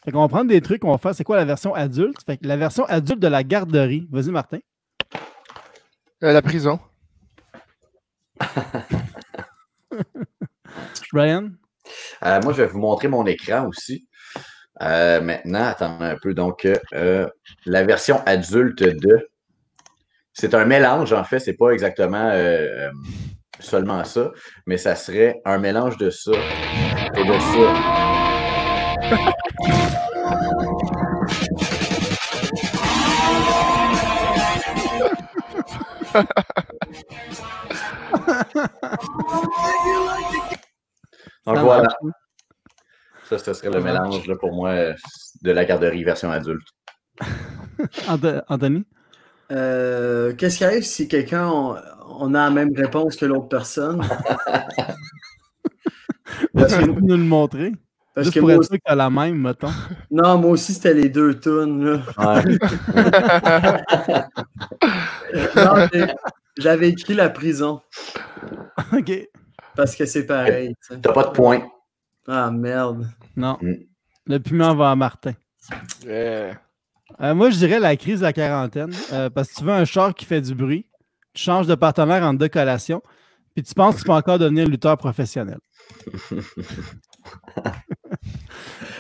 Fait qu'on va prendre des trucs, on va faire c'est quoi la version adulte. Fait que la version adulte de la garderie. Vas-y, Martin. La prison. Brian? Moi, je vais vous montrer mon écran aussi. Maintenant, attendez un peu. Donc, la version adulte de... C'est un mélange, en fait. C'est pas exactement seulement ça, mais ça serait un mélange de ça et de ça. Donc voilà. Ça, ce serait le mélange là, pour moi de la garderie version adulte. Anthony? Qu'est-ce qui arrive si quelqu'un on a la même réponse que l'autre personne? Parce que nous le montrer. Parce juste que pour moi être aussi... sûr que t'as la même, mettons. Non, moi aussi, c'était les deux tunes. Là. Ouais. Non, j'avais écrit la prison. OK. Parce que c'est pareil. T'as pas de point. Ah, merde. Non. Le piment va à Martin. Moi, je dirais la crise de la quarantaine. Parce que tu veux un char qui fait du bruit, tu changes de partenaire en deux collations, puis tu penses que tu peux encore devenir lutteur professionnel.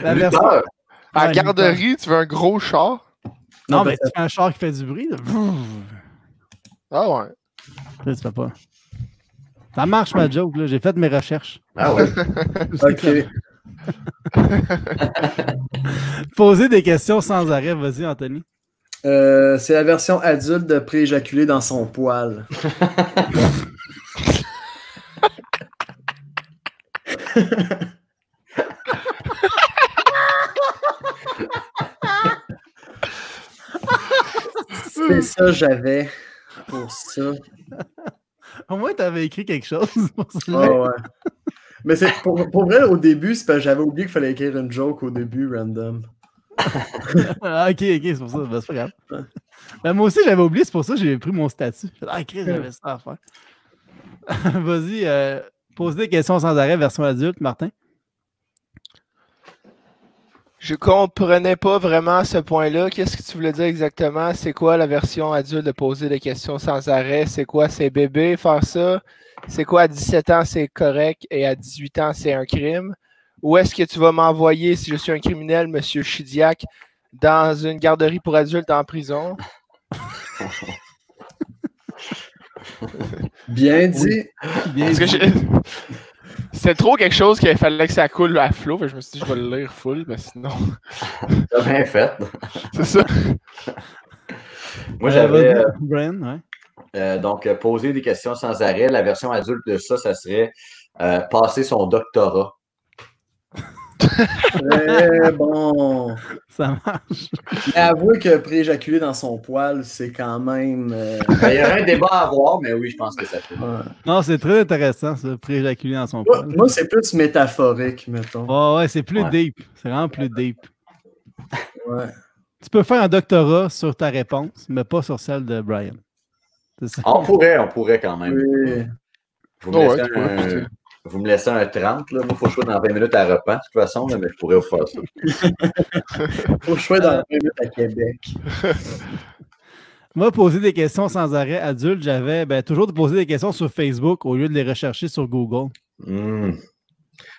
La version... À la garderie, tu veux un gros char? Non, mais tu fais un char qui fait du bruit. Là. Ah ouais. Ça fait pas. Ça marche ma joke, là. J'ai fait mes recherches. Ah ouais. OK. Poser des questions sans arrêt. Vas-y, Anthony. C'est la version adulte de prééjaculer dans son poil. C'est ça, j'avais pour ça. Au moins, tu avais écrit quelque chose. Oh, ouais. Mais c'est pour vrai, au début, c'est parce que j'avais oublié qu'il fallait écrire une joke au début, random. Ok, c'est pour ça. Ben, c'est pas grave. Ben, moi aussi, j'avais oublié, c'est pour ça que j'ai pris mon statut. Ah, Chris, j'avais ça à faire. Vas-y, pose des questions sans arrêt, version adulte, Martin. Je comprenais pas vraiment ce point-là. Qu'est-ce que tu voulais dire exactement? C'est quoi la version adulte de poser des questions sans arrêt? C'est quoi, c'est bébé faire ça? C'est quoi, à 17 ans, c'est correct et à 18 ans, c'est un crime? Ou est-ce que tu vas m'envoyer, si je suis un criminel, monsieur Chidiac, dans une garderie pour adultes en prison? Bien dit. Bien dit. C'est trop quelque chose qu'il fallait que ça coule à flot. Je me suis dit, je vais le lire full, mais sinon. T'as bien fait. C'est ça. Moi, j'avais. Brian, ouais. Donc, poser des questions sans arrêt. La version adulte de ça, ça serait passer son doctorat. Très bon. Ça marche. Mais avouez que prééjaculer dans son poil, c'est quand même... Il y aurait un débat à avoir, mais oui, je pense que ça fait. Ouais. Non, c'est très intéressant, ça, prééjaculer dans son poil. Moi, c'est plus métaphorique, mettons. Oh, ouais, c'est plus deep. C'est vraiment plus deep. Ouais. Tu peux faire un doctorat sur ta réponse, mais pas sur celle de Brian. Ça. On pourrait quand même. Oui. Vous me laissez un 30, là. Moi, il faut que je sois dans 20 minutes à repas, de toute façon, là, mais je pourrais vous faire ça. Faut que je sois dans 20 minutes à Québec. Moi, poser des questions sans arrêt adulte, j'avais toujours de poser des questions sur Facebook au lieu de les rechercher sur Google.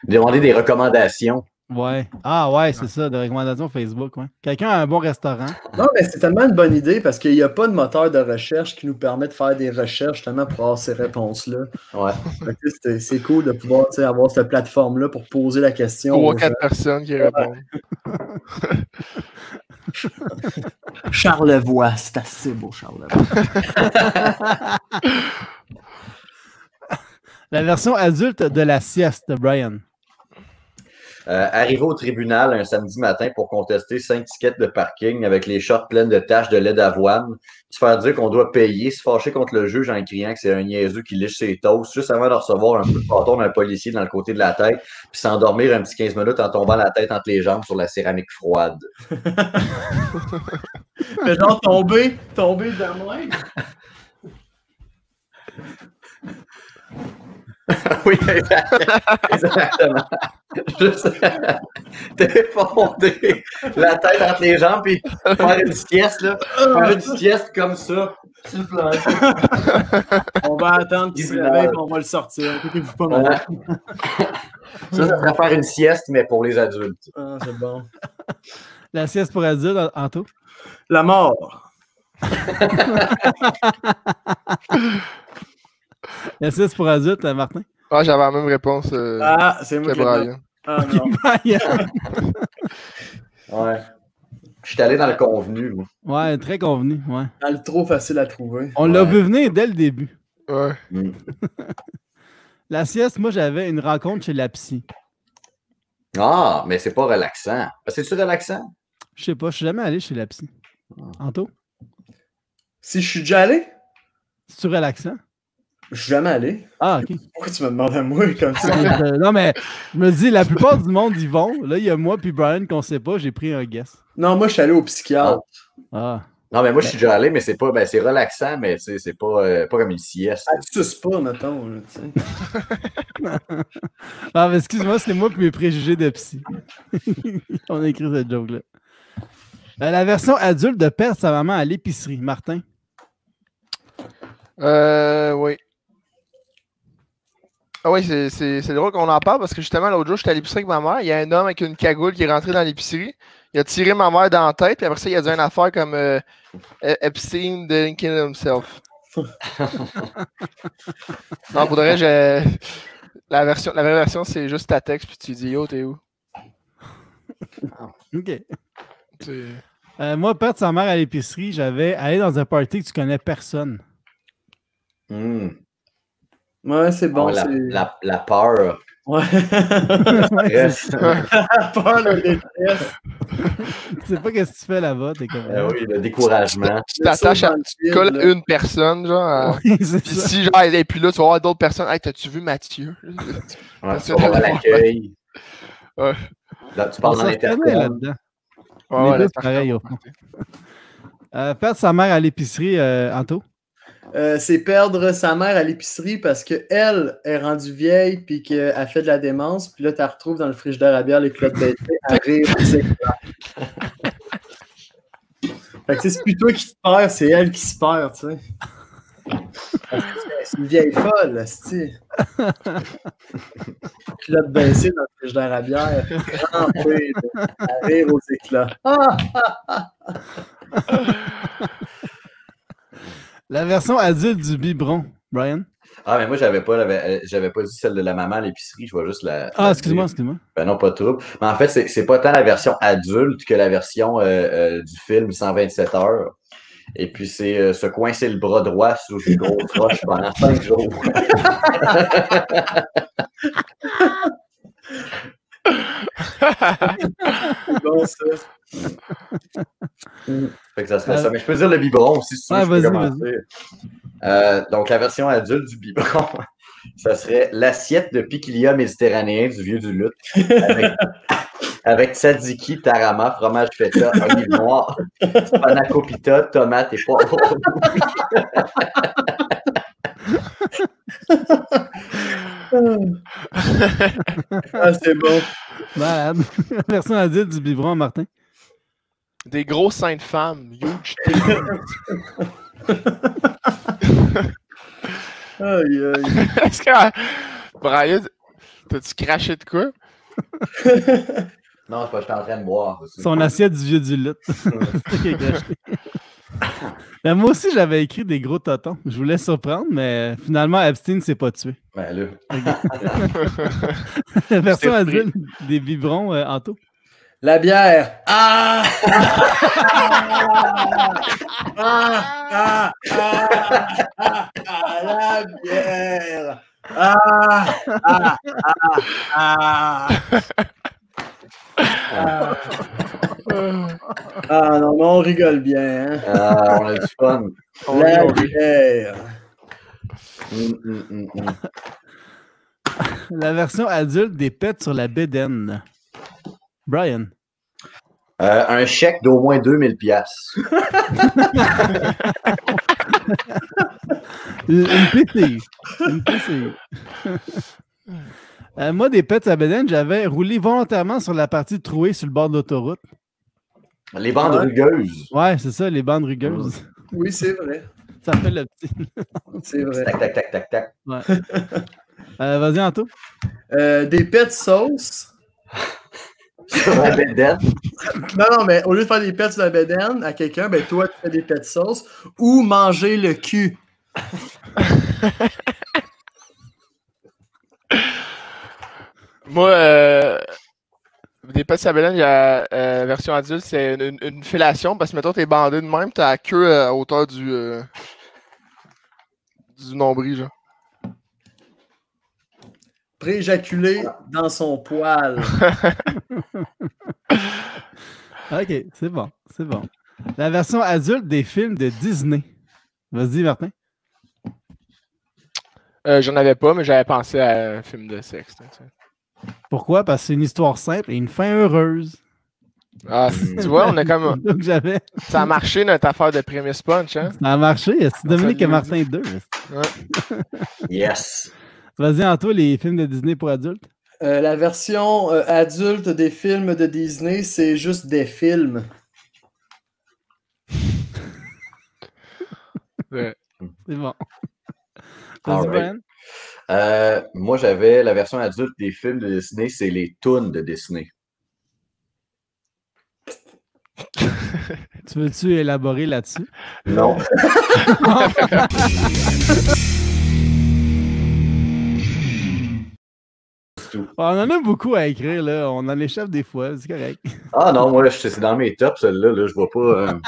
Demander des recommandations. Ouais. Ah ouais, c'est ça, des recommandations Facebook. Ouais. Quelqu'un a un bon restaurant. Non, mais c'est tellement une bonne idée parce qu'il n'y a pas de moteur de recherche qui nous permet de faire des recherches justement pour avoir ces réponses-là. Ouais. C'est cool de pouvoir avoir cette plateforme-là pour poser la question. 3 ou 4 personnes qui répondent. Charlevoix, c'est assez beau, Charlevoix. La version adulte de la sieste de Brian. Arriver au tribunal un samedi matin pour contester 5 tickets de parking avec les shorts pleines de taches de lait d'avoine, se faire dire qu'on doit payer, se fâcher contre le juge en criant que c'est un niaiseux qui liche ses toasts, juste avant de recevoir un coup de bâton d'un policier dans le côté de la tête, puis s'endormir un petit 15 minutes en tombant la tête entre les jambes sur la céramique froide. Mais genre tomber de même. Oui, exactement. Juste t'effondrer la tête entre les jambes puis faire une sieste, là. Faire une sieste comme ça. Sur le plancher. On va attendre qu'il se réveille et on va le sortir. Inquiétez-vous pas, madame. Ça serait faire une sieste, mais pour les adultes. Ah, c'est bon. La sieste pour adultes, Anto? La mort. La sieste pour adultes, Martin? Ah, j'avais la même réponse C'est moi que qui l'ai Brian. Ah non. Ouais. Je suis allé dans le convenu, moi. Ouais, très convenu. Ouais. Elle est trop facile à trouver. On l'a vu venir dès le début. Ouais. La sieste, moi, j'avais une rencontre chez la psy. Ah, mais c'est pas relaxant. C'est-tu relaxant? Je sais pas, je suis jamais allé chez la psy. Anto? Si je suis déjà allé? C'est-tu relaxant? Je suis jamais allé. Ah, ok. Pourquoi tu me demandes à moi comme ça? Non, mais je me dis, la plupart du monde y vont. Là, il y a moi puis Brian qu'on sait pas. J'ai pris un guess. Non, moi, je suis allé au psychiatre. Ah. Non, mais moi, je suis déjà allé, mais c'est pas, c'est relaxant, mais c'est pas comme une sieste. Ah, tu suces pas, mettons. Là, tu sais. Ah, mais excuse-moi, c'est moi puis mes préjugés de psy. On a écrit cette joke-là. La version adulte de perdre sa maman à l'épicerie. Martin? Oui. Ah oui, c'est drôle qu'on en parle parce que justement, l'autre jour, j'étais à l'épicerie avec ma mère. Il y a un homme avec une cagoule qui est rentré dans l'épicerie. Il a tiré ma mère dans la tête, puis après ça, il a dit une affaire comme Epstein didn't kill himself. Non, pour de vrai, la vraie version, c'est juste ta texte, puis tu dis yo, t'es où? OK. Moi, perdre sa mère à l'épicerie, j'avais allé dans un party que tu connais personne. Ouais, c'est bon. La peur. Ouais. La peur, le détresse. Tu sais pas qu'est-ce que tu fais là-bas, t'es comme... Oui, le découragement. Tu t'attaches à une personne, genre. Oui, c'est Puis ça. si, genre, elle est plus là, tu vas voir d'autres personnes. Hey, t'as-tu vu Mathieu? Ouais, tu vas voir l'accueil. Ouais. Là, tu parles dans l'intercom. Là-dedans. Ouais, Les deux, c'est pareil, au fond. Perdre sa mère à l'épicerie, Anto? C'est perdre sa mère à l'épicerie parce qu'elle est rendue vieille puis qu'elle fait de la démence. Puis là, tu la retrouves dans le frigidaire à bière, les culottes baissées, à rire. Fait que c'est plus toi qui te perds, c'est elle qui se perd, tu sais. C'est une vieille folle, c'est culottes baissées dans le frigidaire à bière, rampée, à rire aux éclats. La version adulte du biberon, Brian? Ah, mais moi, j'avais pas dit celle de la maman à l'épicerie. Je vois juste la. Ah, excuse-moi. Ben non, pas de trouble. Mais en fait, c'est pas tant la version adulte que la version du film 127 heures. Et puis, c'est se coincer le bras droit sous une grosse roche pendant 5 jours. C'est bon, ça. Fait que ça serait ça. Mais je peux dire le biberon aussi, si tu veux, je peux commencer. Donc, la version adulte du biberon, ça serait l'assiette de piquilia méditerranéen du vieux du lutte avec tzatziki, tarama, fromage feta, olive noire, panakopita, tomate et poivron. Ah, c'est bon. Malade. Version adulte du biberon, Martin? Des grosses seins de femmes. Huge. Aïe, aïe. Est-ce que, Brian, t'as-tu craché de quoi? Non, c'est pas, je suis en train de boire. Son assiette du vieux du lutte. Ben, moi aussi, j'avais écrit des gros totons. Je voulais surprendre, mais finalement, Epstein s'est pas tué. Ben là. La version adulte des biberons, Anto? La bière. La bière. Ah non, mais on rigole bien. Hein? Ah, on a du fun. La bière. La version adulte des pets sur la bédaine. Brian. Un chèque d'au moins 2000$. Une PCU. Une PCU. Moi, des pets à Bédène, j'avais roulé volontairement sur la partie trouée sur le bord de l'autoroute. Les bandes rugueuses. Ouais, c'est ça, les bandes rugueuses. Oui, c'est vrai. Ça fait le petit. C'est vrai. Tac, tac, tac, tac, tac. Ouais. Vas-y, Anto. Des pets sauce. Sur la bédaine. Non, mais au lieu de faire des pets sur la bédaine à quelqu'un, ben toi, tu fais des pets sauce. Ou manger le cul. Moi, des pets sabellines, il y a la version adulte, c'est une fellation parce que mettons, t'es bandé de même, t'as la queue à hauteur du nombril, genre. Prééjaculé dans son poil. OK, c'est bon. C'est bon. La version adulte des films de Disney. Vas-y, Martin. J'en avais pas, mais j'avais pensé à un film de sexe. Pourquoi? Parce que c'est une histoire simple et une fin heureuse. Ah, tu vois, on a comme. Donc, j'avais. Ça a marché notre affaire de prémisse punch, hein? Ça a marché. C'est Dominique et Martin 2. Ouais. Yes. Vas-y, Anto, les films de Disney pour adultes. La version adulte des films de Disney, c'est juste des films. Ouais. C'est bon. All Vas-y, right. Brian. Moi, j'avais la version adulte des films de Disney, c'est les tunes de Disney. Tu veux-tu élaborer là-dessus? Non. On en a beaucoup à écrire, là. On en échappe des fois, c'est correct. Ah non, moi, c'est dans mes tops, celle-là. Là, je vois pas.